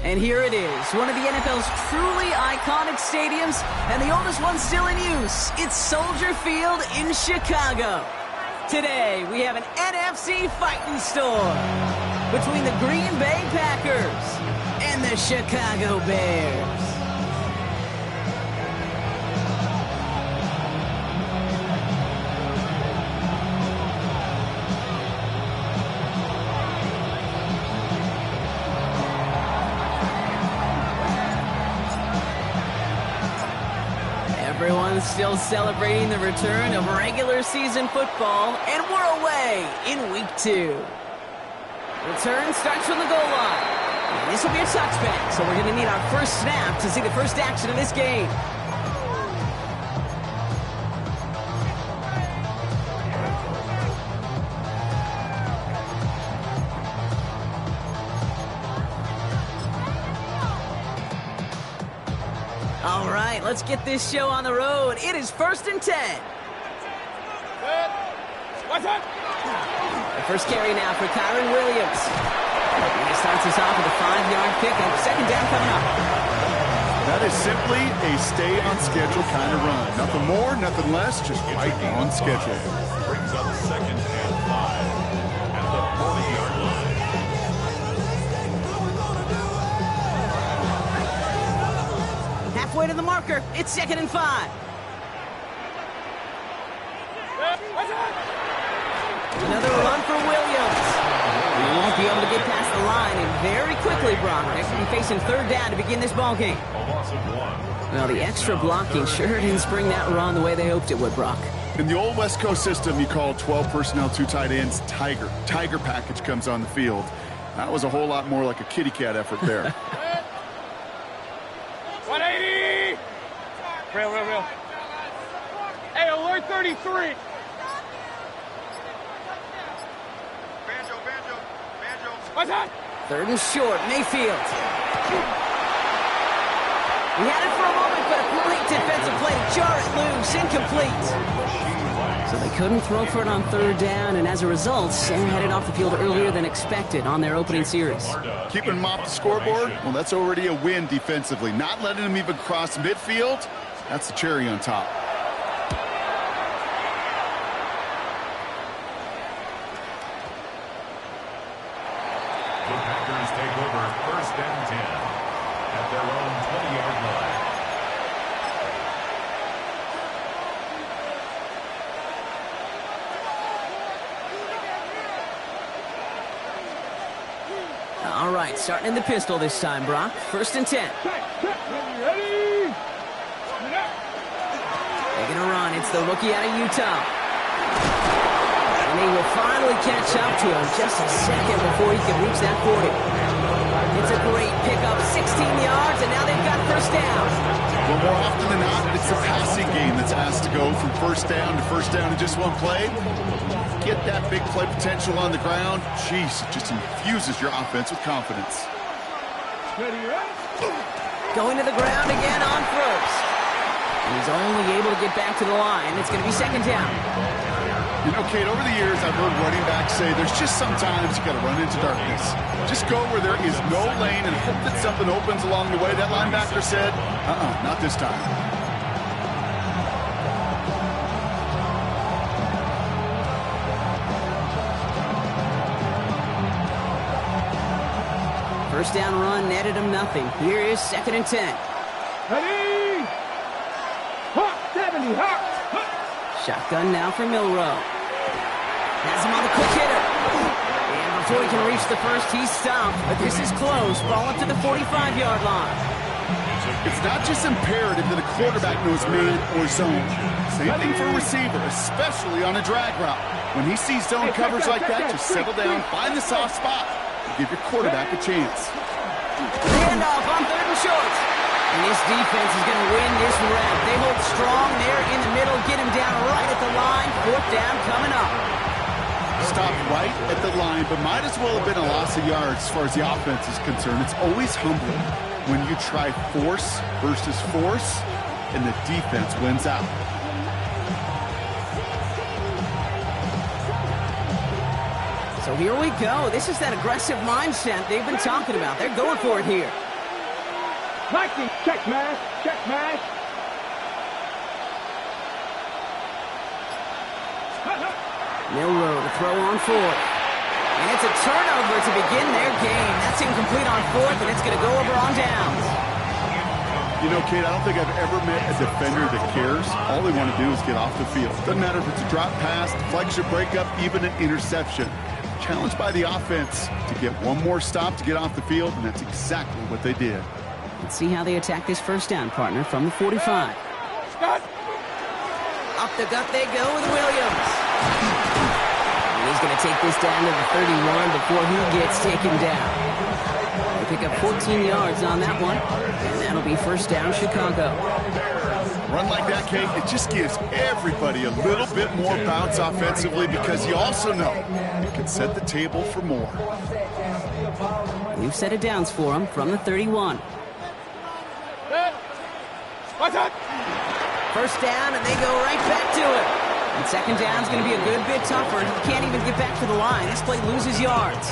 And here it is, one of the NFL's truly iconic stadiums, and the oldest one still in use. It's Soldier Field in Chicago. Today, we have an NFC fighting storm between the Green Bay Packers and the Chicago Bears. Everyone's still celebrating the return of regular season football, and we're away in week 2. Return starts from the goal line. And this will be a touchback, so we're going to need our first snap to see the first action of this game. All right, let's get this show on the road. It is 1st and 10. What's up? The first carry now for Kyren Williams. And he starts us off with a 5-yard pickup. Second down coming up. That is simply a stay-on-schedule kind of run. Nothing more, nothing less, just right on schedule. Brings up 2nd and 5 at the 40-yard line. Halfway to the marker. It's 2nd and 5. Another run for Williams. He won't be able to get past the line, and very quickly, Brock, they're going to be facing 3rd down to begin this ball game. A loss of 1. Well, the extra blocking sure didn't spring that run the way they hoped it would, Brock. In the old West Coast system, you call 12 personnel, 2 tight ends, Tiger. Tiger package comes on the field. That was a whole lot more like a kitty cat effort there. 180! Real. Hey, alert 33! What's that? 3rd and short, Mayfield. We had it for a moment, but a complete defensive play to jar it loose, incomplete. So they couldn't throw for it on 3rd down, and as a result, they're headed off the field earlier than expected on their opening series. Keeping them off the scoreboard, well, that's already a win defensively. Not letting them even cross midfield, that's the cherry on top. The Packers take over 1st and 10 at their own 20-yard line. All right, starting in the pistol this time, Brock. 1st and 10. Ready? They're going to run. It's the rookie out of Utah. And he will finally catch up to him just a second before he can reach that 40. It's a great pickup, 16 yards, and now they've got 1st down. Well, more often than not, it's the passing game that's asked to go from 1st down to 1st down in just one play. Get that big play potential on the ground. Jeez, it just infuses your offense with confidence. Going to the ground again on 1st. And he's only able to get back to the line. It's going to be 2nd down. You know, Kate, over the years, I've heard running backs say there's just sometimes you got to run into darkness. Just go where there is no lane and hope that something opens along the way. That linebacker said, not this time. First down run netted him nothing. Here is 2nd and 10. Ready? Hot, 70, hot. Shotgun now for Milrow. Has him on the quick hitter. And before he can reach the 1st, he's stopped. But this is close. Ball up to the 45-yard line. It's not just imperative that a quarterback knows man or zone. Same thing for a receiver, especially on a drag route. When he sees zone coverage like that, just settle down, find the soft spot, and give your quarterback a chance. Handoff on 3rd and short. And this defense is going to win this round. They hold strong there in the middle, get him down right at the line. 4th down coming up. Stop right at the line, but might as well have been a loss of yards as far as the offense is concerned. It's always humbling when you try force versus force, and the defense wins out. So here we go. This is that aggressive mindset they've been talking about. They're going for it here. Nike, check mash, check mash. Milroe to throw on 4th. And it's a turnover to begin their game. That's incomplete on 4th, and it's going to go over on downs. You know, Kate, I don't think I've ever met a defender that cares. All they want to do is get off the field. Doesn't matter if it's a drop pass, deflection, breakup, even an interception. Challenged by the offense to get one more stop to get off the field, and that's exactly what they did. Let's see how they attack this 1st down, partner, from the 45. Up the gut they go with Williams. And he's going to take this down to the 31 before he gets taken down. They pick up 14 yards on that one, and that'll be 1st down, Chicago. Run like that, Kate, it just gives everybody a little bit more bounce offensively because you also know it can set the table for more. We've set it downs for him from the 31. What's up? 1st down, and they go right back to it. And 2nd down's going to be a good bit tougher. He can't even get back to the line. This play loses yards.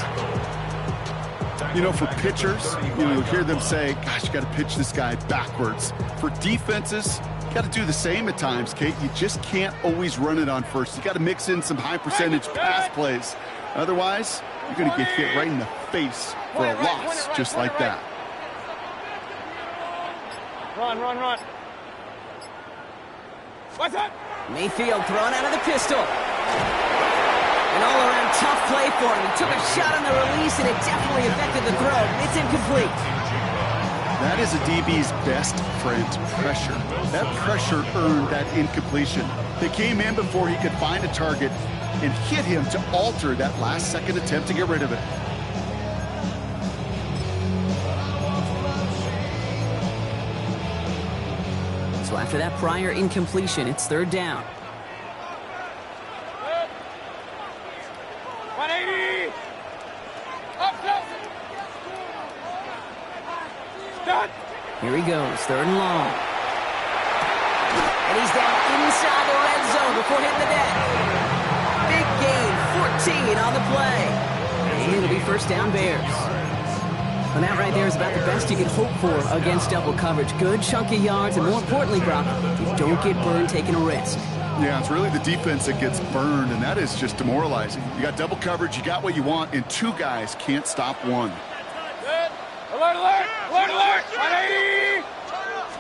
You know, for pitchers, you hear them say, gosh, you got to pitch this guy backwards. For defenses, you got to do the same at times, Kate. You just can't always run it on first. You got to mix in some high percentage pass plays. Otherwise, you're going to get hit right in the face for a loss just like that. Run, run, run. What's up? Mayfield thrown out of the pistol. An all-around tough play for him. He took a shot on the release, and it definitely affected the throw. It's incomplete. That is a DB's best friend, pressure. That pressure earned that incompletion. They came in before he could find a target and hit him to alter that last-second attempt to get rid of it. So after that prior incompletion, it's 3rd down. 180. Up close. Done. Here he goes, 3rd and long. And he's down inside the red zone before hitting the deck. Big gain, 14 on the play. And it'll be 1st down Bears. And that right there is about the best you can hope for against double coverage. Good chunky yards, and more importantly, Brock, you don't get burned taking a risk. Yeah, it's really the defense that gets burned, and that is just demoralizing. You got double coverage, you got what you want, and 2 guys can't stop one. Good. Alert, alert, alert, alert. 180.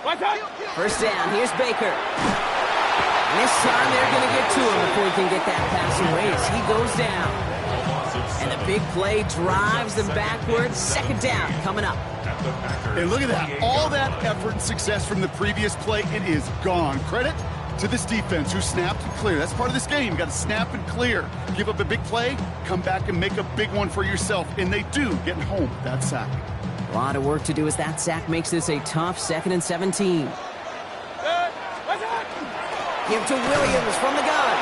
What's up? 1st down, here's Baker. And this time they're going to get to him before he can get that pass away as he goes down. And the big play drives them backwards. 2nd down coming up. And look at that. All that effort and success from the previous play, it is gone. Credit to this defense who snapped and cleared. That's part of this game. You got to snap and clear. Give up a big play, come back and make a big one for yourself. And they do, getting home with that sack. A lot of work to do as that sack makes this a tough 2nd and 17. What's up? Give to Williams from the gun.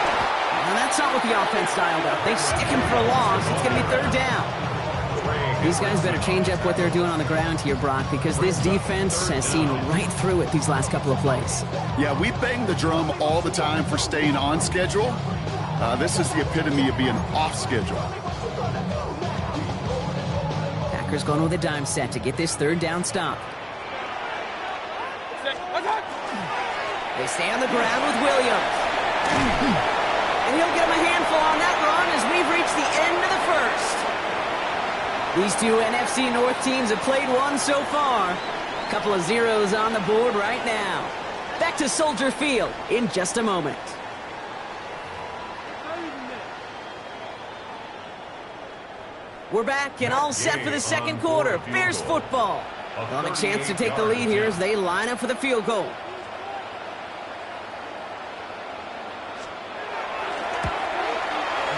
And that's not what the offense dialed up. They stick him for a loss. It's going to be 3rd down. These guys better change up what they're doing on the ground here, Brock, because this defense has seen right through it these last couple of plays. Yeah, we bang the drum all the time for staying on schedule. This is the epitome of being off schedule. Packers going with a dime set to get this 3rd down stop. What's up? They stay on the ground with Williams. And he'll get him a handful on that run as we've reached the end of the 1st. These 2 NFC North teams have played one so far. A couple of zeros on the board right now. Back to Soldier Field in just a moment. We're back and all set for the 2nd quarter. Bears football. They'll have a chance to take the lead here as they line up for the field goal.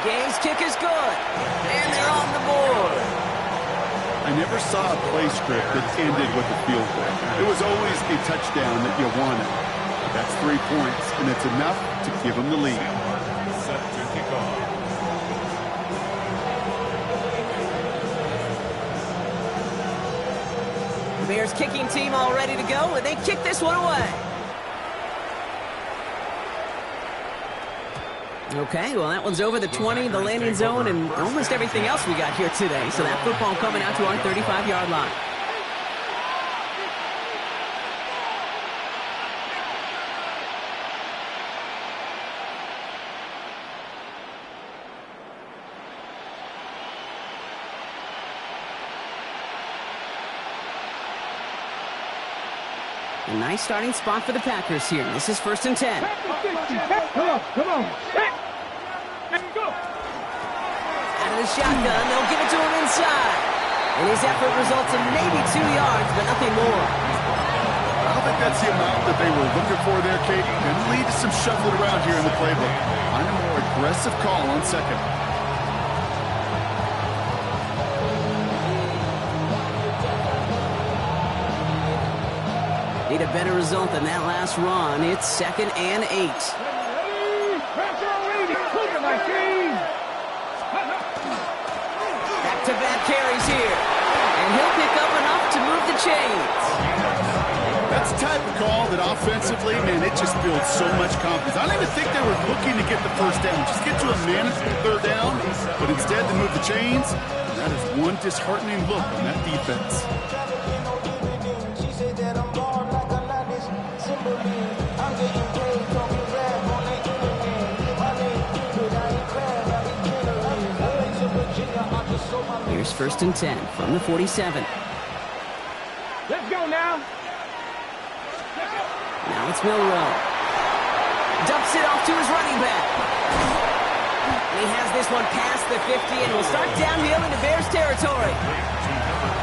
Game's kick is good, and they're on the board. I never saw a play script that ended with a field goal. It was always a touchdown that you wanted. That's 3 points, and it's enough to give them the lead. Set to kick off. The Bears kicking team all ready to go, and they kick this one away. Okay, well, that one's over the 20, the landing zone, and almost everything else we got here today. So that football coming out to our 35-yard line. A nice starting spot for the Packers here. This is 1st and 10. Come on. Go. Out of the shotgun, they'll give it to him inside. And his effort results in maybe 2 yards, but nothing more. I don't think that's the amount that they were looking for there, Katie. And lead to some shuffling around here in the playbook. Find a more aggressive call on second. Need a better result than that last run. It's 2nd and 8. Back-to-back carries here. And he'll pick up enough to move the chains. That's the type of call that offensively, man, it just builds so much confidence. I don't even think they were looking to get the first down. Just get to a manageable 3rd down. But instead, they move the chains. And that is one disheartening look on that defense. Here's 1st and 10 from the 47. Let's go now. Now it's Milroe. Dumps it off to his running back. And he has this one past the 50 and will start downhill into Bears territory.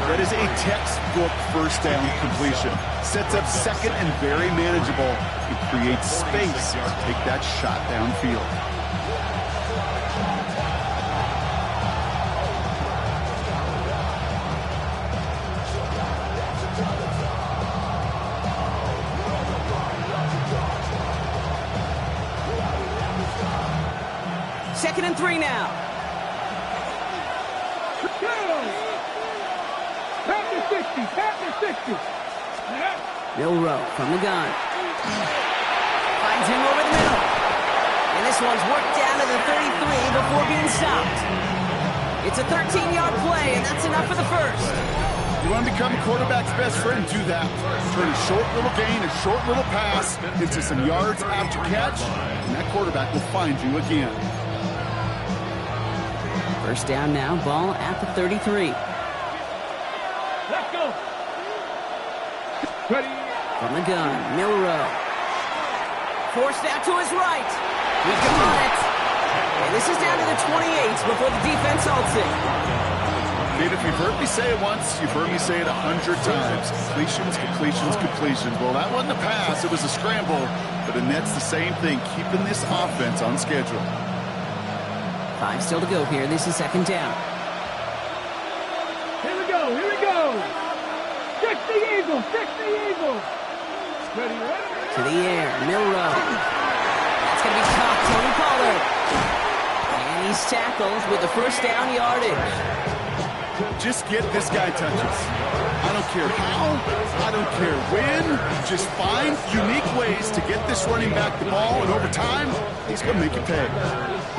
That is a textbook 1st down completion. Sets up 2nd and very manageable. It creates space to take that shot downfield. Second and 3 now. Pass the 60. Milroe from the gun. Finds him over the middle. And this one's worked down to the 33 before being stopped. It's a 13-yard play, and that's enough for the first. You want to become a quarterback's best friend, do that. Turn a short little gain, a short little pass into some yards after catch, and that quarterback will find you again. First down now, ball at the 33. Let's go. Ready. From the gun, Milroe. Forced out to his right. He got it. And this is down to the 28 before the defense halts it. Dude, if you've heard me say it once, you've heard me say it 100 times. Completions, completions, completions. Well, that wasn't a pass. It was a scramble. But the net's the same thing, keeping this offense on schedule. 5 still to go here. This is 2nd down. Here we go. 60 Eagles. Ready. To the air, Milroe. That's going to be caught, Tony Pollard. And he's tackled with the first down yardage. Just get this guy touches. I don't care how, I don't care when. Just find unique ways to get this running back the ball, and over time, he's going to make it pay.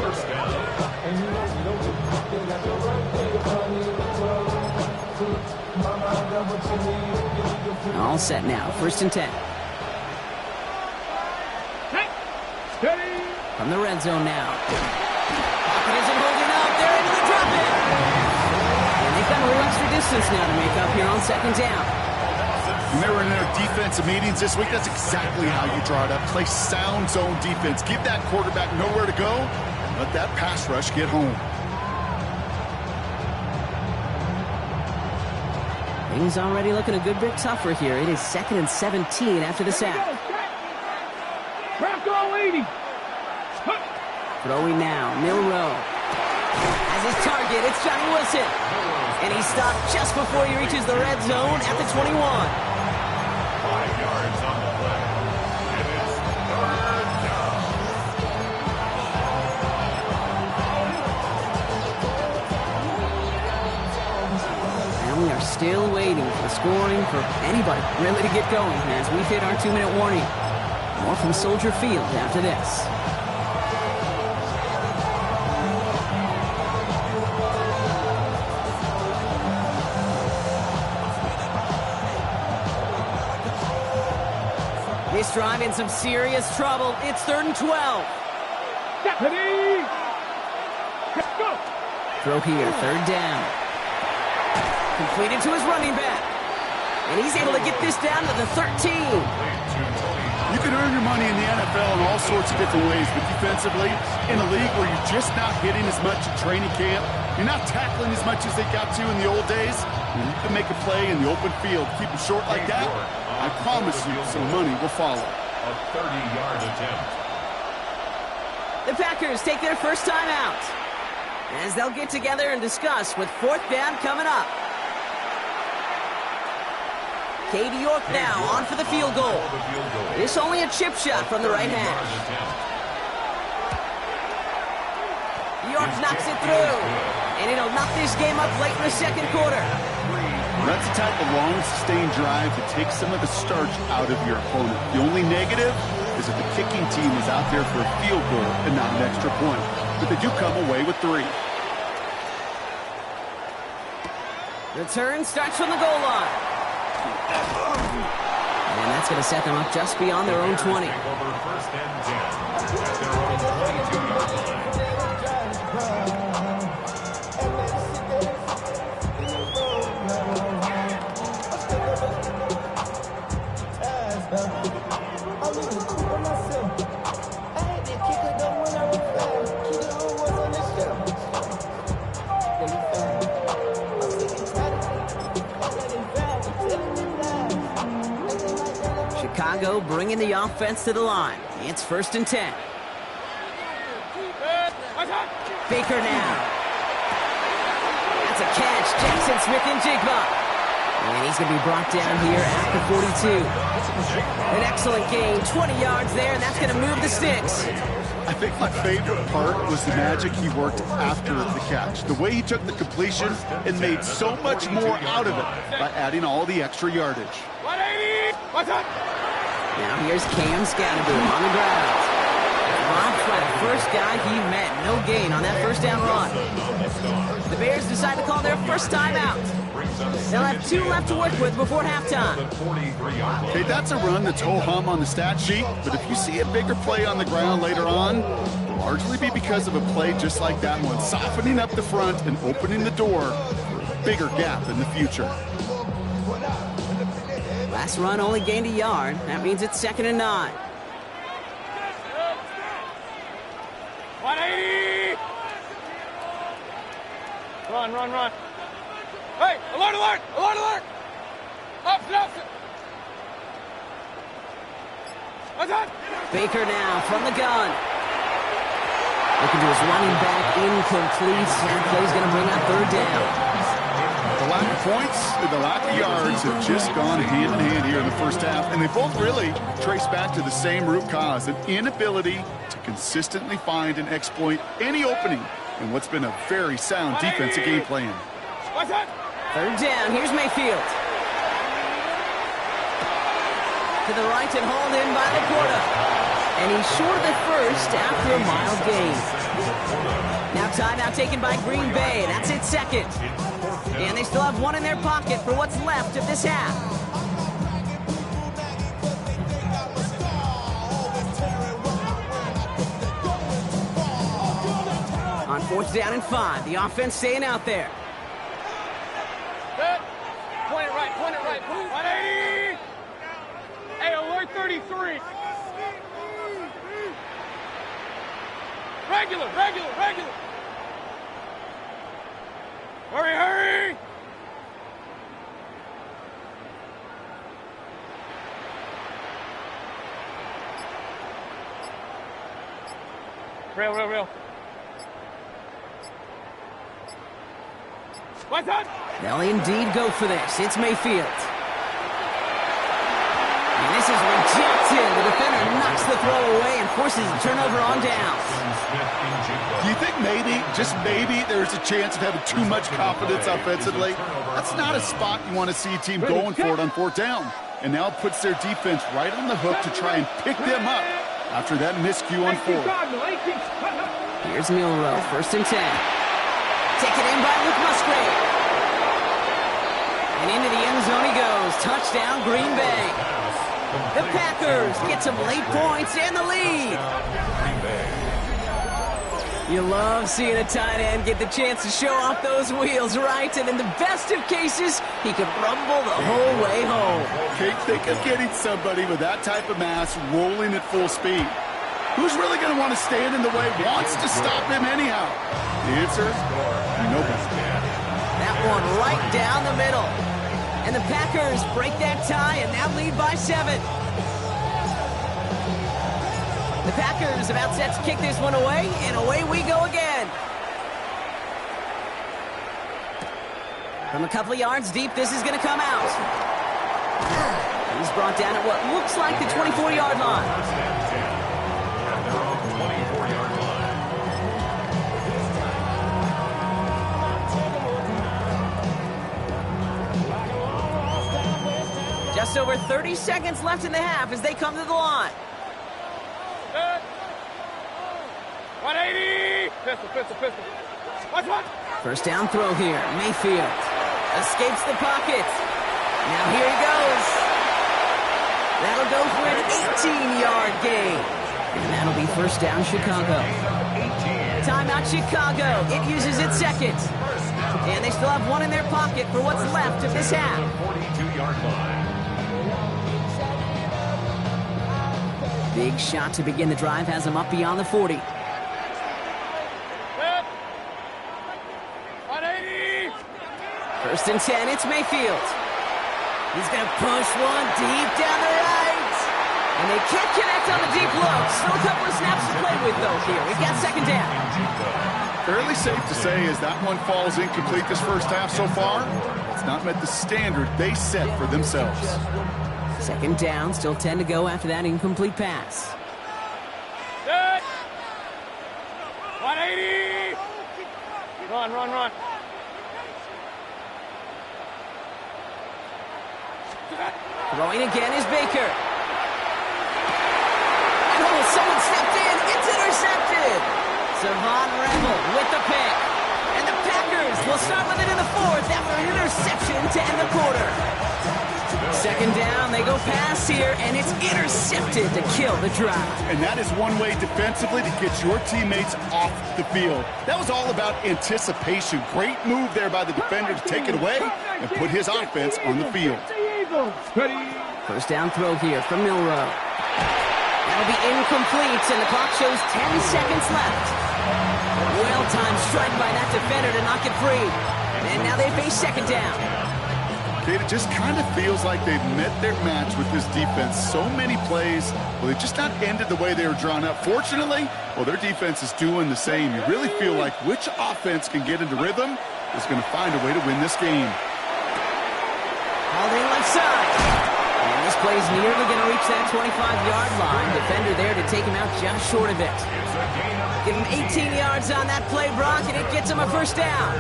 First down. All set now, 1st and 10. Ready. From the red zone now. Pocket isn't holding up. They're into the drop in. And they've got a little extra distance now to make up here on 2nd down. When they were in their defensive meetings this week, that's exactly how you draw it up. Play sound zone defense. Give that quarterback nowhere to go. And let that pass rush get home. Things already looking a good bit tougher here. It is 2nd and 17 after the sack. Throwing now, Milroe. As his target, it's Johnny Wilson. And he's stopped just before he reaches the red zone at the 21. 5 yards on the play. And it's 3rd down. And we are still waiting for the scoring for anybody really to get going as we've hit our 2-minute warning. More from Soldier Field after this. This drive in some serious trouble. It's 3rd and 12. Deputy! Go! Throw here, 3rd down. Completed to his running back. And he's able to get this down to the 13. You can earn your money in the NFL in all sorts of different ways, but defensively, in a league where you're just not hitting as much at training camp, you're not tackling as much as they got to in the old days, and you can make a play in the open field, keep it short like that, I promise you some money will follow. A 30-yard attempt. The Packers take their first time out as they'll get together and discuss with 4th down coming up. Katie York now on for the field goal. This only a chip shot from the right hash. York knocks it through, and it'll knock this game up late in the 2nd quarter. That's the type of long, sustained drive that takes some of the starch out of your opponent. The only negative is that the kicking team is out there for a field goal and not an extra point. But they do come away with 3. Return starts from the goal line. And that's going to set them up just beyond their own 20. Take over 1st and 10 at their own 22-yard line. Chicago bringing the offense to the line. It's 1st and 10. Baker now. That's a catch. Jackson Smith-Njigba. And he's going to be brought down here at the 42. An excellent gain. 20 yards there, and that's going to move the sticks. I think my favorite part was the magic he worked after the catch. The way he took the completion and made so much more out of it by adding all the extra yardage. 180! What's up? Now here's Cam Scannaboo on the ground. Dropped by the first guy he met. No gain on that 1st down run. The Bears decide to call their first timeout. They'll have 2 left to work with before halftime. Okay, that's a run that's ho-hum on the stat sheet, but if you see a bigger play on the ground later on, it'll largely be because of a play just like that one, softening up the front and opening the door for a bigger gap in the future. Last run only gained a yard. That means it's 2nd and 9. 180! Run, run, run. Hey, alert, alert, alert, alert! Option, option! What's that? Baker now from the gun. Looking to his running back, incomplete. That play's going to bring out 3rd down. The lack of points and the lack of yards have just gone hand in hand here in the first half, and they both really trace back to the same root cause, an inability to consistently find and exploit any opening in what's been a very sound defensive game plan. What's that? 3rd down. Here's Mayfield. To the right and hauled in by Laporta. And he's short of the first after a mild gain. Now timeout taken by Green Bay. That's it 2nd. And they still have 1 in their pocket for what's left of this half. On 4th down and 5, the offense staying out there. Good. Point it right, point it right. 180! Hey, alert 33! Regular, regular, regular! Hurry, hurry! Real. What's up? They'll indeed go for this. It's Mayfield. And this is rejected. The defender knocks the throw away and forces a turnover on downs. Do you think maybe, just maybe, there's a chance of having too much confidence offensively? That's not a spot you want to see a team going for it on fourth down. And now it puts their defense right on the hook to try and pick them up after that miscue on fourth. Here's Milroe, 1st and 10. Taken in by Luke Musgrave. And into the end zone he goes. Touchdown, Green Bay. The Packers get some late points and the lead. You love seeing a tight end get the chance to show off those wheels, right? And in the best of cases, he could rumble the whole way home. Can't think of getting somebody with that type of mass rolling at full speed. Who's really going to want to stand in the way, wants to stop him anyhow? The answer, nobody. That one right down the middle. And the Packers break that tie and now lead by 7. The Packers about set to kick this one away, and away we go again. From a couple of yards deep, this is going to come out. He's brought down at what looks like the 24-yard line. Just over 30 seconds left in the half as they come to the line. 180! Pistol. Watch. First down throw here. Mayfield escapes the pocket. Now here he goes. That'll go for an 18-yard gain. And that'll be first down Chicago. Timeout Chicago. It uses its second. And they still have one in their pocket for what's left of this half. 42-yard line. Big shot to begin the drive has them up beyond the 40. 180! First and 10, it's Mayfield. He's going to push one deep down the right. And they can't connect on the deep look. Still a couple of snaps to play with, though, here. We've got second down. Fairly safe to say as that one falls incomplete this first half so far, it's not met the standard they set for themselves. Second down, still 10 to go after that incomplete pass. Good. 180! Run. Throwing again is Baker. And someone stepped in. It's intercepted. Savon Rebel with the pick. And the Packers will start with it in the fourth after an interception to end the quarter. Second down, they go pass here, and it's intercepted to kill the drive. And that is one way defensively to get your teammates off the field. That was all about anticipation. Great move there by the defender to take it away and put his offense on the field. First down throw here from Milroe. That'll be incomplete, and the clock shows 10 seconds left. Well-timed strike by that defender to knock it free. And now they face second down. It just kind of feels like they've met their match with this defense. So many plays, well, they just not ended the way they were drawn up. Fortunately, well, their defense is doing the same. You really feel like which offense can get into rhythm is going to find a way to win this game. Holding left side. And this play is nearly going to reach that 25-yard line. Defender there to take him out just short of it. Give him 18 yards on that play, Brock, and it gets him a first down.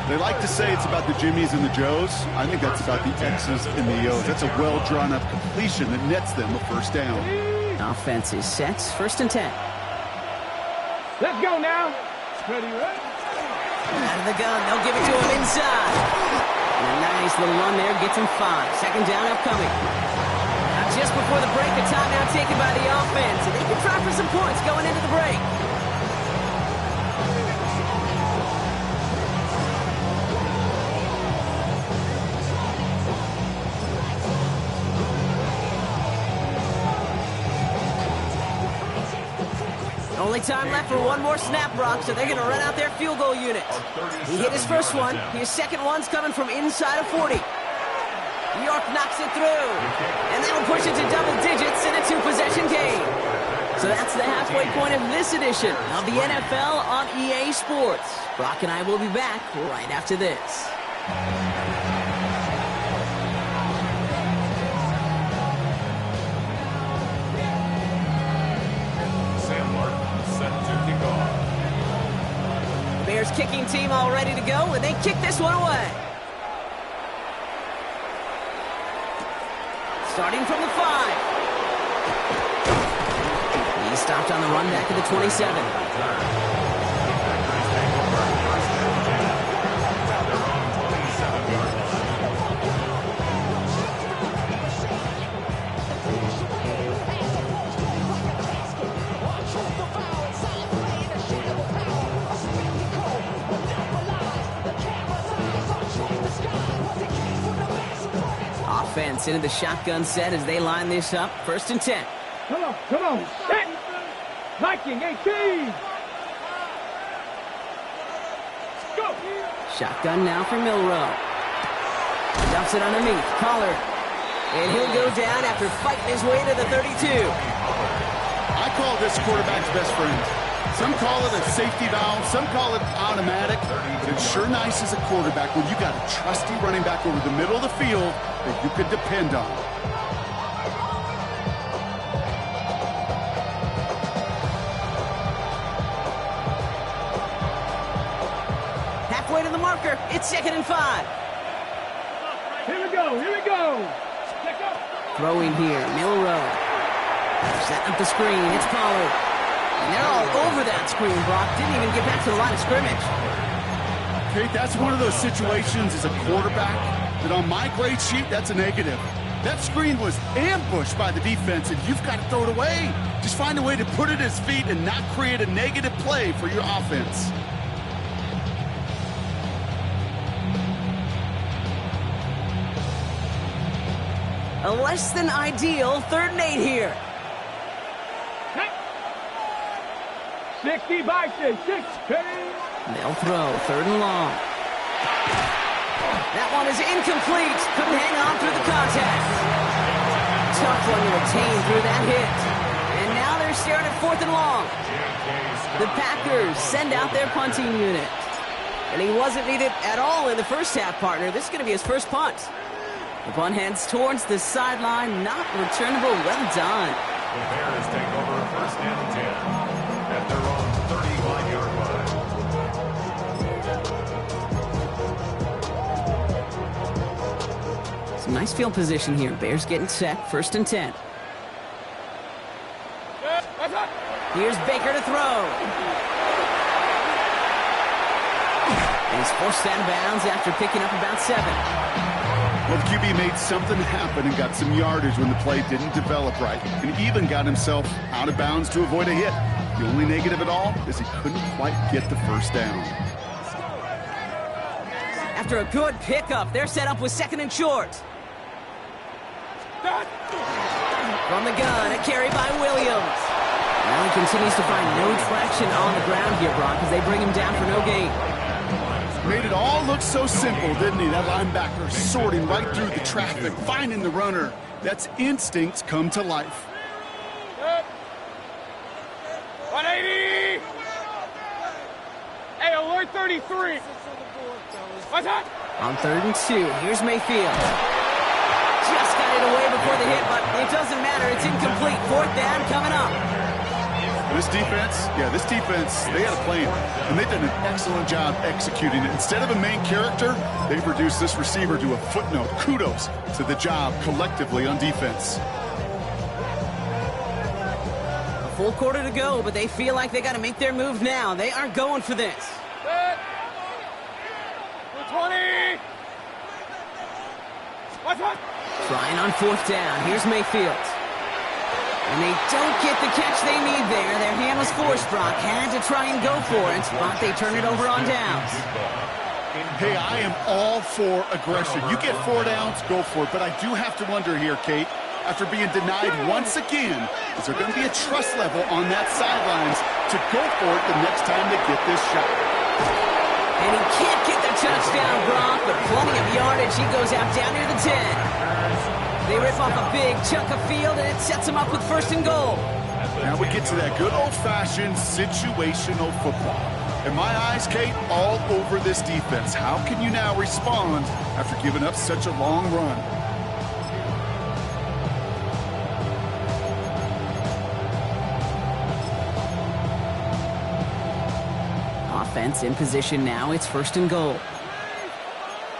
They like to say it's about the Jimmies and the Joes. I think that's about the X's and the O's. That's a well-drawn-up completion that nets them a first down. Offense is set. First and 10. Let's go now. Ready, right? Out of the gun. They'll give it to him inside. And a nice little run there gets him 5. Second down upcoming. Now just before the break, a timeout taken by the offense. And they can try for some points going into the break. Only time left for one more snap, Brock, so they're going to run out their field goal unit. He hit his first one. His second one's coming from inside of 40. York knocks it through. And that'll push it to double digits in a 2-possession game. So that's the half halfway point of this edition of the NFL on EA Sports. Brock and I will be back right after this. Sam Martin set to kick off. Bears kicking team all ready to go, and they kick this one away. Starting from the 5. He stopped on the run back at the 27. Offense into the shotgun set as they line this up. 1st and 10. Come on, set! Viking 18! Go! Shotgun now for Milrow. Dumps it underneath. Pollard. And he'll go down after fighting his way to the 32. I call this quarterback's best friend. Some call it a safety valve, some call it automatic. It's sure nice as a quarterback when you got a trusty running back over the middle of the field that you can depend on. Halfway to the marker. It's 2nd and 5. Here we go! Check up! Throwing here. Milrow. Setting up the screen. It's Pollard. And they're all over that screen, Brock. Didn't even get back to the line of scrimmage. Okay, that's one of those situations as a quarterback that on my grade sheet, that's a negative. That screen was ambushed by the defense, and you've got to throw it away. Just find a way to put it at his feet and not create a negative play for your offense. A less than ideal 3rd and 8 here. 60 by 6. They'll throw 3rd and long. That one is incomplete. Couldn't hang on through the contact. Tough one to retain through that hit. And now they're staring at 4th and long. The Packers send out their punting unit. And he wasn't needed at all in the first half, partner. This is going to be his first punt. The punt heads towards the sideline. Not returnable. Well done. The Bears take over 1st and 10 at their own 35-yard line. Some nice field position here. Bears getting set. 1st and 10. Here's Baker to throw. And he's forced out of bounds after picking up about 7. Well, the QB made something happen and got some yardage when the play didn't develop right. And even got himself out of bounds to avoid a hit. The only negative at all is he couldn't quite get the 1st down. After a good pickup, they're set up with 2nd and short. From the gun, a carry by Williams. Now he continues to find no traction on the ground here, Brock, as they bring him down for no gain. Made it all look so simple, didn't he? That linebacker sorting right through the traffic, finding the runner. That's instincts come to life. 180! Hey, alert 33! What's that? On 3rd and 2, here's Mayfield. Just got it away before the hit, but it doesn't matter. It's incomplete. 4th down coming up. This defense, they had a plan, and they've done an excellent job executing it. Instead of a main character, they've reduced this receiver to a footnote. Kudos to the job collectively on defense. A full quarter to go, but they feel like they got to make their move now. They aren't going for this. 20! What's that? Trying on 4th down. Here's Mayfield. And they don't get the catch they need there. Their hand was forced, Brock. Had to try and go for it, but they turn it over on downs. Hey, I am all for aggression. You get 4 downs, go for it. But I do have to wonder here, Kate, after being denied once again, is there going to be a trust level on that sidelines to go for it the next time they get this shot? And he can't get the touchdown, Brock, but plenty of yardage. He goes out down near the 10. They rip off a big chunk of field, and it sets them up with 1st and goal. Now we get to that good old-fashioned situational football. In my eyes, Kate, all over this defense. How can you now respond after giving up such a long run? Offense in position now. It's 1st and goal.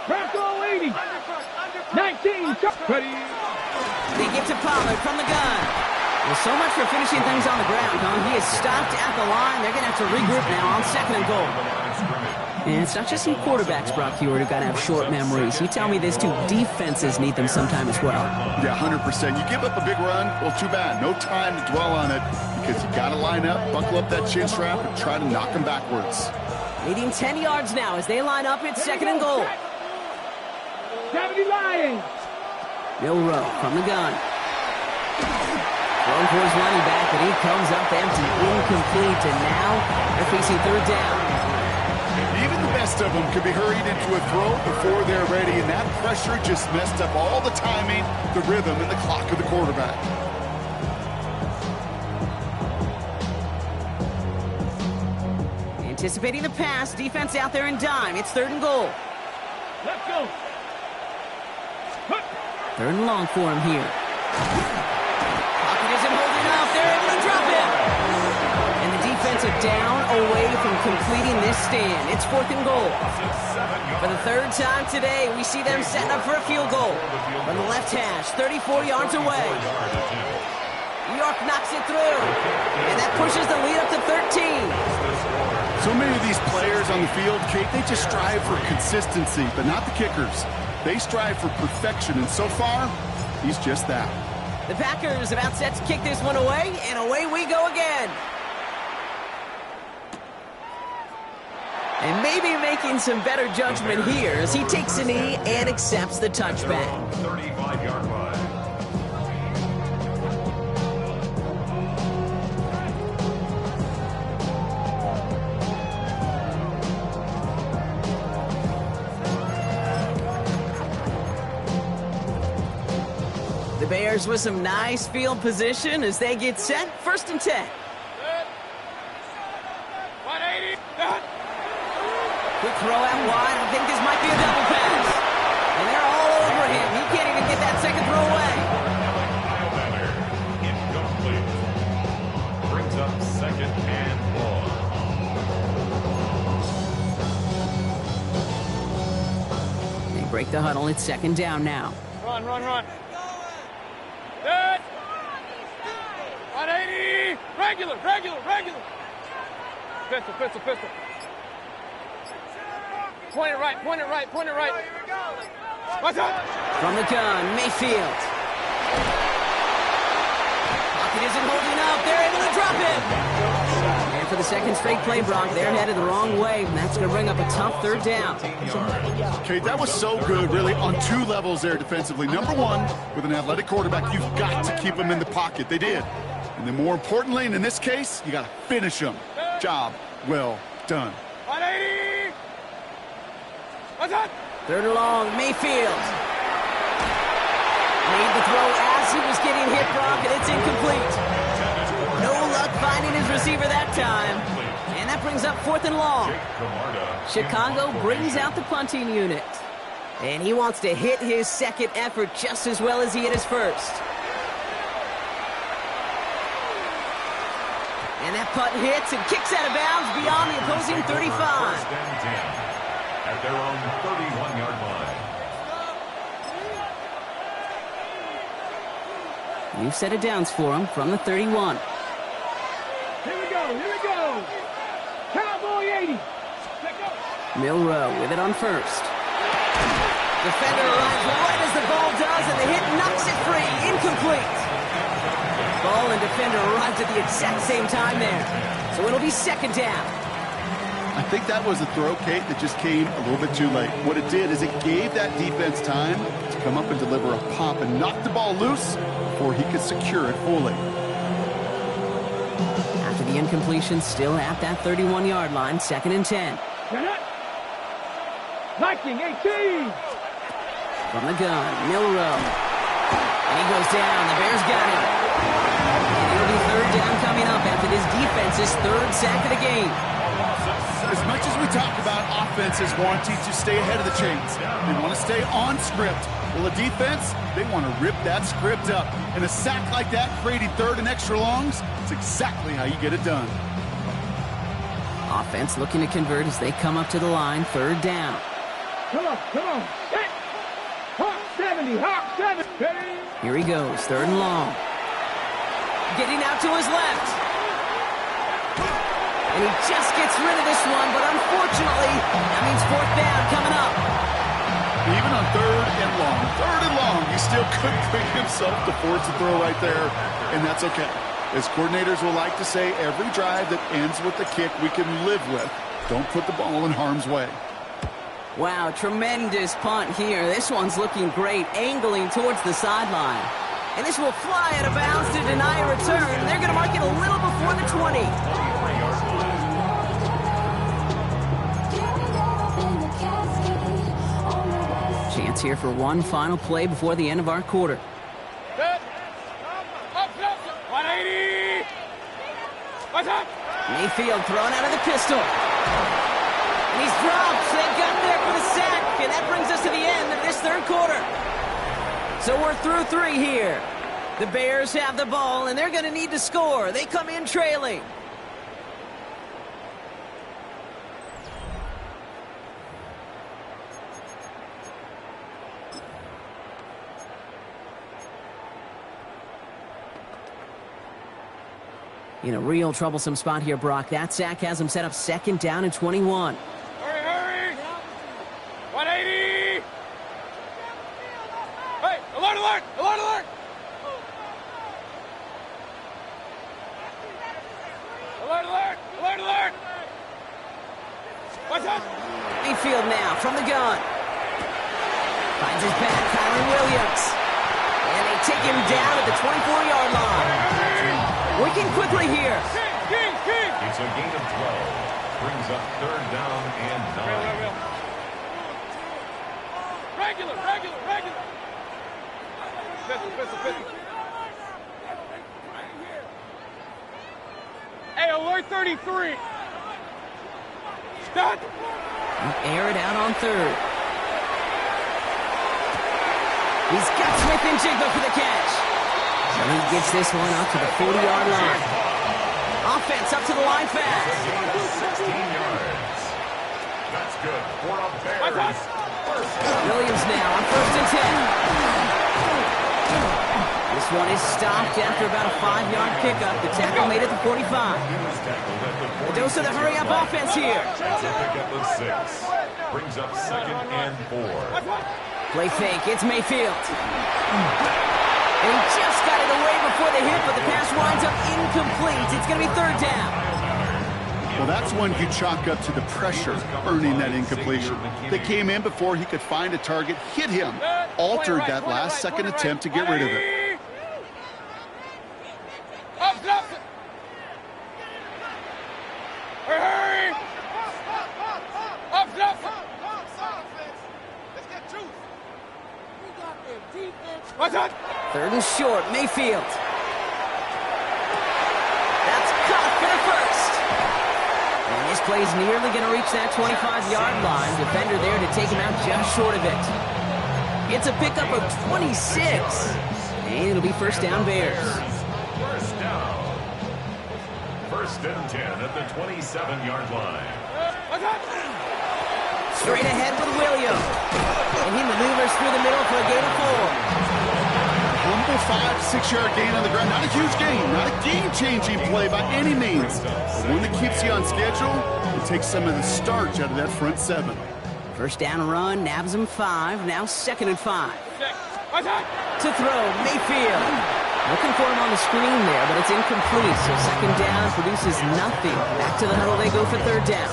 Crack all 80. 19. Ready. They get to Pollard from the gun. Well, so much for finishing things on the ground, huh? He is stopped at the line. They're going to have to regroup now on 2nd and goal. And it's not just some quarterbacks, Brock Huard, who got to have short memories. You tell me this too, defenses need them sometime as well. Yeah, 100%. You give up a big run, well, too bad. No time to dwell on it because you got to line up, buckle up that chin strap, and try to knock them backwards. Leading 10 yards now as they line up. It's 2nd and goal. 70 Lions. Milroe from the gun. Thrown for his running back, but he comes up empty, incomplete, and now they're facing 3rd down. Even the best of them could be hurried into a throw before they're ready, and that pressure just messed up all the timing, the rhythm, and the clock of the quarterback. Anticipating the pass, defense out there in dime. It's 3rd and goal. Let's go. 3rd and long for him here. Pocket isn't holding up. They're able to drop it. And the defensive down away from completing this stand. It's 4th and goal. For the 3rd time today, we see them setting up for a field goal. From the left hash, 34 yards away. New York knocks it through. And that pushes the lead up to 13. So many of these players on the field, Kate, they just strive for consistency, but not the kickers. They strive for perfection, and so far, he's just that. The Packers about set to kick this one away, and away we go again. And maybe making some better judgment here as he takes a knee and accepts the touchback. 35-yard line. The Bears with some nice field position as they get set. 1st and 10. 180. Quick throw out wide. I think this might be a double pass. And they're all over him. He can't even get that 2nd throw away. Incomplete. Brings up 2nd and long. They break the huddle. It's 2nd down now. Run, run, run. Good. 180. Regular, regular, regular. Pistol, pistol, pistol. Point it right, point it right, point it right. What's up? From the gun, Mayfield. Pocket isn't holding up. They're able to drop it. And for the 2nd straight play, Brock, they're headed the wrong way, and that's going to bring up a tough 3rd down. Okay, that was so good, really, on 2 levels there defensively. Number one, with an athletic quarterback, you've got to keep him in the pocket. They did. And then more importantly, and in this case, you got to finish him. Job well done. 180. What's up? 3rd and long, Mayfield. Made the throw as he was getting hit, Brock, and it's incomplete. No luck finding his receiver that time. And that brings up 4th and long. Chicago brings out the punting unit. And he wants to hit his 2nd effort just as well as he hit his 1st. And that punt hits and kicks out of bounds beyond the opposing 35. 1st and 10 at their own 31-yard line. New set of downs for him from the 31. Here we go, here we go. Cowboy 80. Milroe with it on 1st. Defender arrives right as the ball does, and the hit knocks it free. Incomplete. Ball and defender arrived at the exact same time there. So it'll be 2nd down. I think that was a throw, Kate, that just came a little bit too late. What it did is it gave that defense time to come up and deliver a pop and knock the ball loose before he could secure it fully. After the incompletion, still at that 31-yard line, 2nd and 10. Viking 18. From the gun, Milroe. And he goes down. The Bears got him. And it'll be 3rd down his third sack of the game. As much as we talk about offenses wanting to stay ahead of the chains, they want to stay on script. Well, the defense, they want to rip that script up. And a sack like that, creating third and extra longs, it's exactly how you get it done. Offense looking to convert as they come up to the line, third down. Come on. Hey. Hawk 70, Hawk 70. Here he goes, third and long. Getting out to his left. And he just gets rid of this one, but unfortunately, that means fourth down coming up. Even on third and long, he still couldn't bring himself to force a throw right there, and that's okay. As coordinators will like to say, every drive that ends with a kick we can live with. Don't put the ball in harm's way. Wow, tremendous punt here. This one's looking great, angling towards the sideline. And this will fly out of bounds to deny a return. They're going to mark it a little before the 20. Chance here for one final play before the end of our quarter. Up, 180. What's up? Mayfield thrown out of the pistol. And he's dropped. They got there for the sack. And that brings us to the end of this third quarter. So we're through 3 here. The Bears have the ball, and they're going to need to score. They come in trailing. In a real troublesome spot here, Brock. That sack has him set up second down and 21. Hurry. 180. Hey, alert. Alert. What's up? Mayfield now from the gun. Finds his back, Kyren Williams. And they take him down at the 24-yard line. Working quickly here. It's a gain of 12. Brings up third down and 9. Regular. Pistol. Hey, alert 33. Stop. Air it out on third. He's got Smith and Jigba for the catch. And he gets this one up to the 40-yard line. Offense up to the line fast. 16 yards. That's good for a Bears. Williams now on first and 10. This one is stopped after about a 5-yard pickup. The tackle made at the 45. A dose of the hurry-up offense here. It's a pickup of 6. Brings up second and 4. Play fake. It's Mayfield. And he just got it away before the hit, but the pass winds up incomplete. It's going to be third down. Well, that's one you chalk up to the pressure earning that incompletion. They came in before he could find a target, hit him, altered that last-second attempt to get rid of it. Up. Hurry. Up. Let's get juice. We got the defense. What's up? Third and short, Mayfield. That's caught for the first. And this play's nearly going to reach that 25-yard line. Defender there to take him out just short of it. It's a pickup of 26. And it'll be first down Bears. First down. First and 10 at the 27-yard line. Straight ahead with Williams. And he maneuvers through the middle for a gain of 4. Humble 5-6-yard gain on the ground. Not a huge gain, not a game-changing play by any means. But one that keeps you on schedule and takes some of the starch out of that front 7. First down run, nabs him 5. Now second and 5. To throw, Mayfield. Looking for him on the screen there, but it's incomplete. So second down produces nothing. Back to the huddle they go for third down.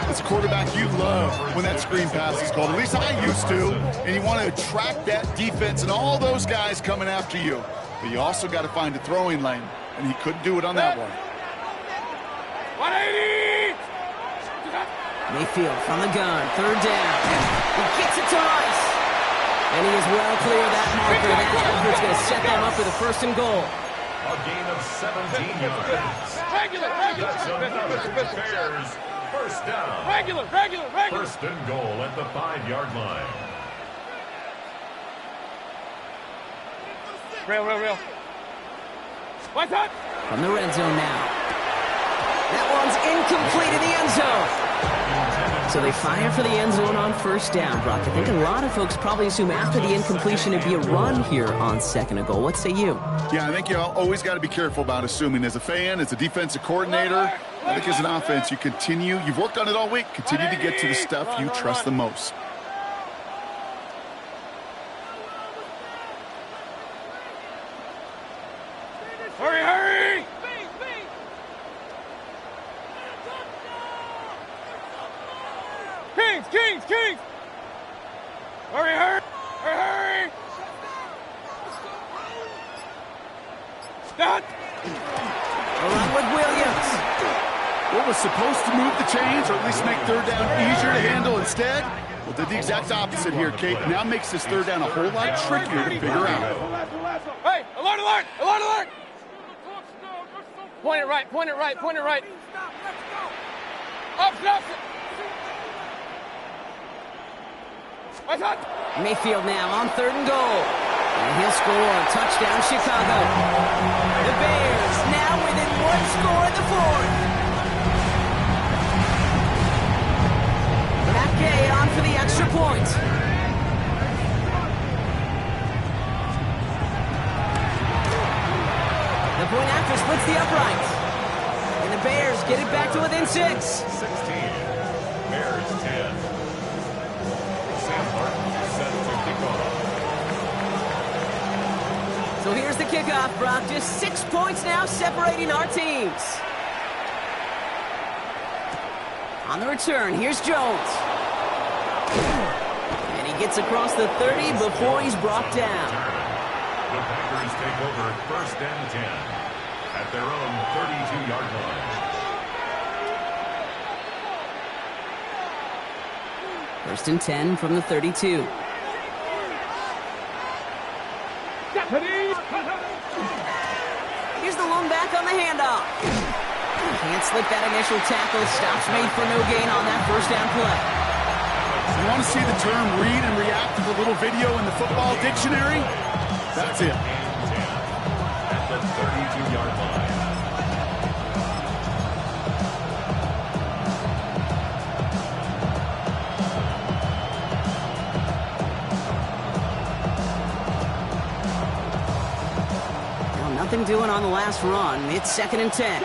As a quarterback, you love when that screen pass is called. At least I used to. And you want to attract that defense and all those guys coming after you. But you also got to find a throwing lane. And he couldn't do it on that one. 180! Mayfield from the gun. Third down. He gets it to Rice. And he is well clear of that marker. That effort's going to set them up for the first and goal. A gain of 17 yards. Regular. That's another Bears first down. Regular. First and goal at the 5-yard line. Real. What's up? From the red zone now. That one's incomplete in the end zone. So they fire for the end zone on first down, Brock. I think a lot of folks probably assume after the incompletion it'd be a run here on second and goal. What say you? Yeah, I think you always got to be careful about assuming. As a fan, as a defensive coordinator, I think as an offense, you've worked on it all week, continue to get to the stuff you trust the most. Hurry! Kings! Hurry! Stop! Along with Williams. What was supposed to move the chains, or at least make third down easier to handle instead? Well, did the exact opposite here, Kate. Now makes this third down a whole lot trickier to figure out. Hey, alert! Point it right. Up. What's up? Mayfield now on third and goal. And he'll score. Touchdown, Chicago. The Bears now within one score in the fourth. Matt Gay on for the extra point. The point after splits the upright. And the Bears get it back to within 6. 16. Bears 10. Sam Martin set to kick off. So here's the kickoff, Brock. Just 6 points now separating our teams. On the return, here's Jones. And he gets across the 30 before he's brought down. The Packers take over first and 10 at their own 32-yard line. First and 10 from the 32. Here's the lone back on the handoff. Can't slip that initial tackle. Stops made for no gain on that first down play. You want to see the term read and react to the little video in the football dictionary? That's it. At the 32-yard line. Nothing doing on the last run. It's second and 10.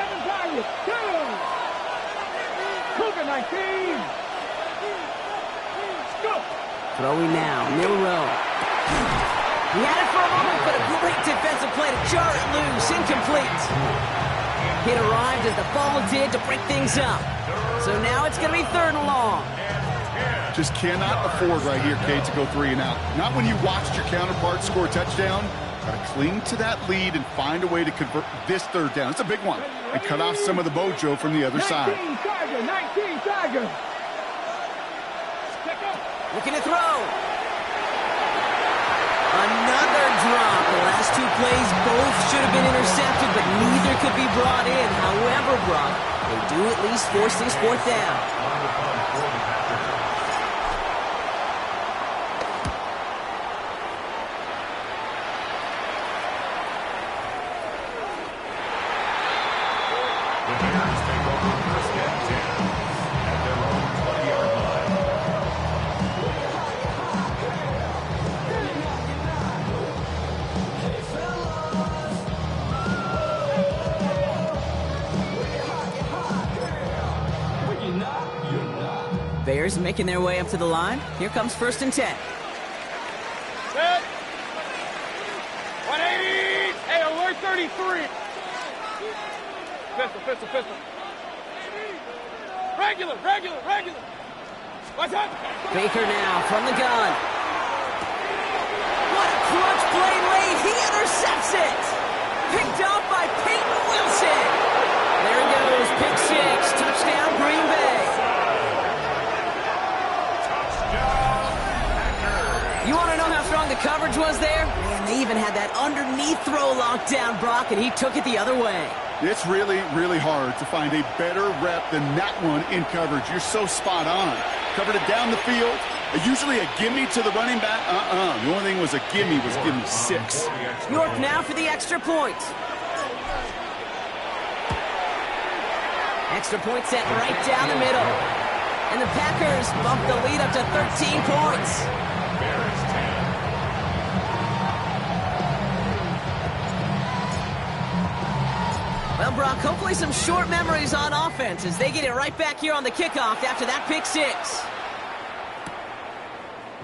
Throwing now, Milrow. He had it for a moment, but a great defensive play to jar it loose. Incomplete. Hit arrived as the ball did to break things up. So now it's going to be third and long. Just cannot afford right here, Kate, to go 3 and out. Not when you watched your counterpart score a touchdown. Got to cling to that lead and find a way to convert this third down. It's a big one. And cut off some of the mojo from the other side. 19 Tiger. Looking to throw. Another drop. The last 2 plays both should have been intercepted, but neither could be brought in. However, Brock, they do at least force this fourth down. Bears making their way up to the line. Here comes first and 10. Set. 180. Hey, alert 33. Pistol. Regular. What's up? Baker now from the gun. What a clutch play late. He intercepts it. Picked off by Peyton Wilson. There he goes. Pick 6. Touchdown, Green Bay. You want to know how strong the coverage was there? Man, they even had that underneath throw locked down, Brock, and he took it the other way. It's really, really hard to find a better rep than that one in coverage. You're so spot on. Covered it down the field. Usually a gimme to the running back. The only thing was a gimme was give me 6. York now for the extra point. Extra point set right down the middle. And the Packers bump the lead up to 13 points. Bears 10. Well, Brock, hopefully some short memories on offense as they get it right back here on the kickoff after that pick 6.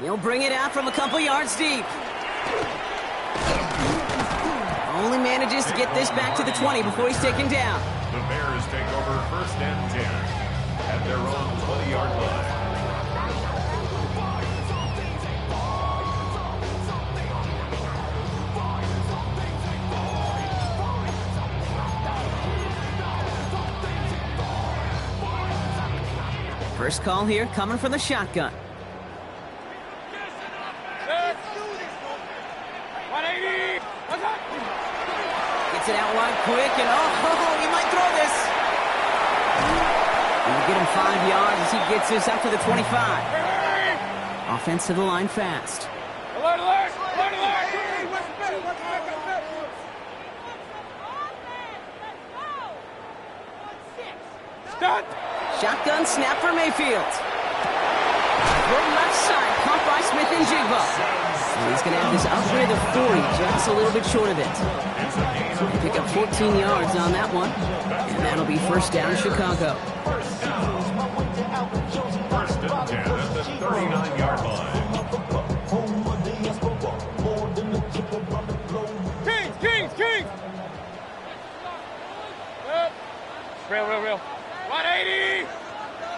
He'll bring it out from a couple yards deep. Only manages to get this back to the 20 before he's taken down. The Bears take over 1st and 10 at their own 20-yard line. First call here coming from the shotgun. 180. Gets it out wide quick, and he might throw this. And we'll get him 5 yards as he gets this up to the 25. Offense to the line fast. Alert, alert, alert, alert. Stop. Shotgun snap for Mayfield. Throw left side, caught by Smith-Njigba. And he's going to have this up near the 40, just a little bit short of it. They pick up 14 yards on that one, and that'll be 1st down Chicago. 1st and 10 at the 39-yard line. Kings. Real. 180.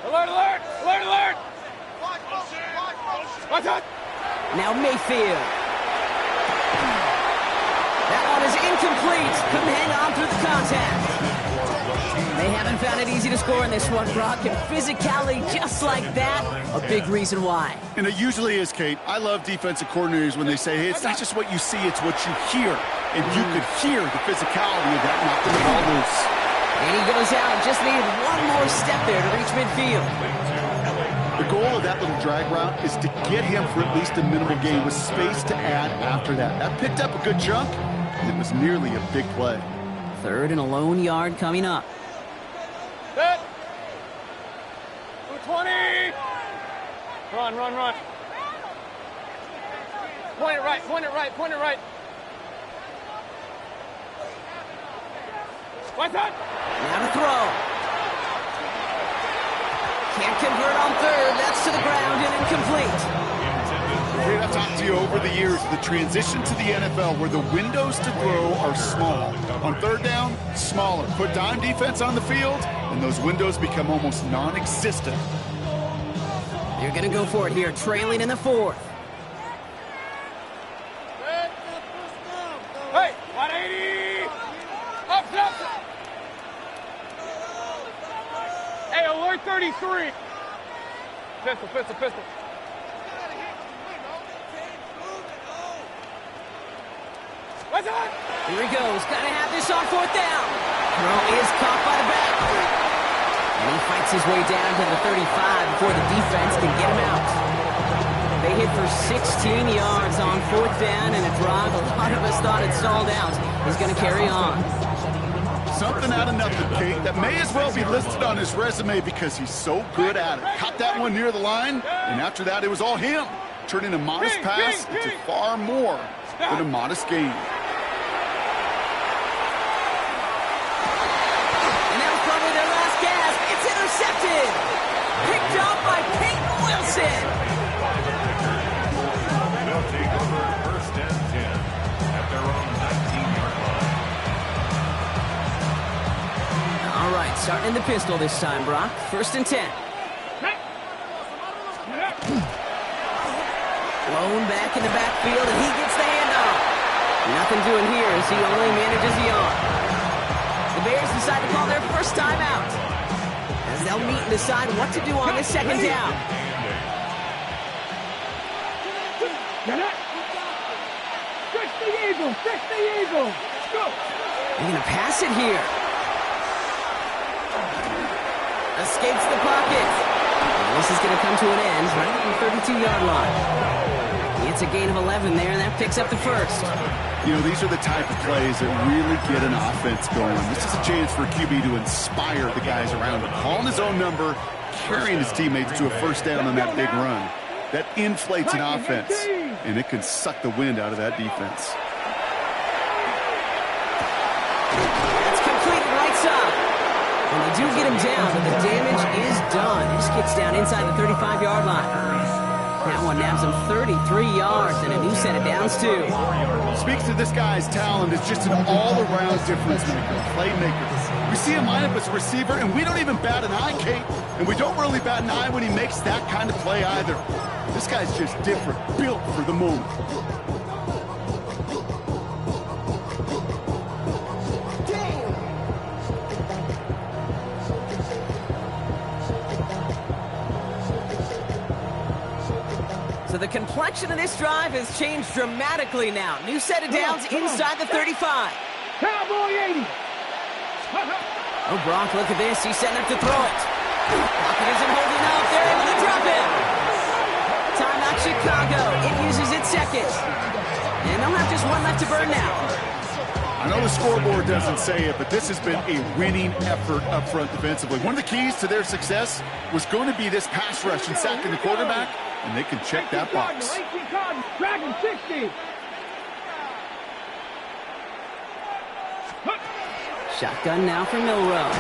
Alert, alert, alert, alert. Watch out. Now Mayfield. That one is incomplete. Couldn't hang on through the contact. They haven't found it easy to score in this one, Brock, and physicality just like that, a big reason why. And it usually is, Kate. I love defensive coordinators when they say, hey, it's not just what you see, it's what you hear. And you could hear the physicality of that knocking the ball loose. And he goes out, just needed one more step there to reach midfield. The goal of that little drag route is to get him for at least a minimal gain with space to add after that. That picked up a good chunk, and it was nearly a big play. 3rd and a lone yard coming up. Set. 220. Run. Point it right. What's up? Now to throw. Can't convert on 3rd. That's to the ground and incomplete. Great, I've talked to you over the years, the transition to the NFL where the windows to throw are small. On 3rd down, smaller. Put dime defense on the field, and those windows become almost non-existent. They're going to go for it here, trailing in the 4th. Hey, 180. Up. Hey, alert 33. Pistol. What's up? Here he goes. Got to have this on 4th down. Throw is caught by the back. And he fights his way down to the 35 before the defense can get him out. They hit for 16 yards on 4th down, and a drive a lot of us thought had stalled out is going to carry on. Something out of nothing, Kate, that may as well be listed on his resume because he's so good at it. Caught that one near the line, and after that, it was all him. Turning a modest pass into far more than a modest gain. And that was probably their last gasp. It's intercepted. Picked up by Peyton Wilson. They'll take over 1st and 10 at their own 19-yard line. All right, starting in the pistol this time, Brock. 1st and 10. Blown back in the backfield, and he gets the handoff. Nothing doing here as he only manages the arm. The Bears decide to call their first timeout as they'll meet and decide what to do on this 2nd down. Good They're going to pass it here. Escapes the pocket. And this is going to come to an end right at the 32-yard line. It's a gain of 11 there, and that picks up the first. You know, these are the type of plays that really get an offense going. This is a chance for QB to inspire the guys around him. Calling his own number, carrying his teammates to a first down on that big run. That inflates an offense, and it can suck the wind out of that defense. That's completed right side. And they do get him down, but the damage is done. He just gets down inside the 35-yard line. That one nabs him 33 yards and a new set of downs, too. Speaks to this guy's talent as just an all-around difference maker, playmaker. We see him line up as a receiver, and we don't even bat an eye, Kate. And we don't really bat an eye when he makes that kind of play either. This guy's just different, built for the moment. So the complexion of this drive has changed dramatically now. New set of downs inside the 35. Cowboy 80. Oh, Brock, look at this. He's setting up to throw it. Pocket isn't holding up. They're able to drop it. Timeout Chicago. It uses its second. And they'll have just one left to burn now. I know the scoreboard doesn't say it, but this has been a winning effort up front defensively. One of the keys to their success was going to be this pass rush and sacking the quarterback, and they can check that box. Dragon 60. Shotgun now for Milrow.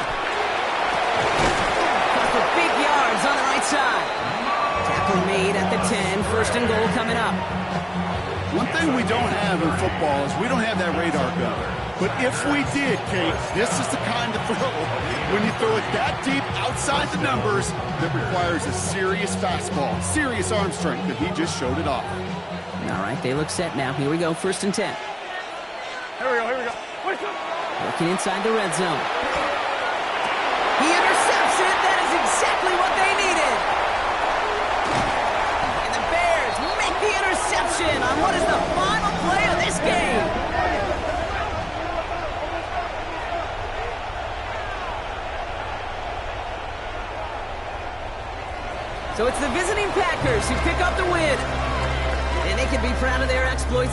Cut for big yards on the right side. Tackle made at the 10. First and goal coming up. One thing we don't have in football is we don't have that radar gun. But if we did, Kate, this is the kind of throw, when you throw it that deep outside the numbers, that requires a serious fastball, serious arm strength, and he just showed it off. All right, they look set now. Here we go, first and 10. Here we go. Working inside the red zone. He intercepts it. That is exactly what they needed. And the Bears make the interception on what is the final play of this game. So it's the visiting Packers who pick up the win. And they can be proud of their exploits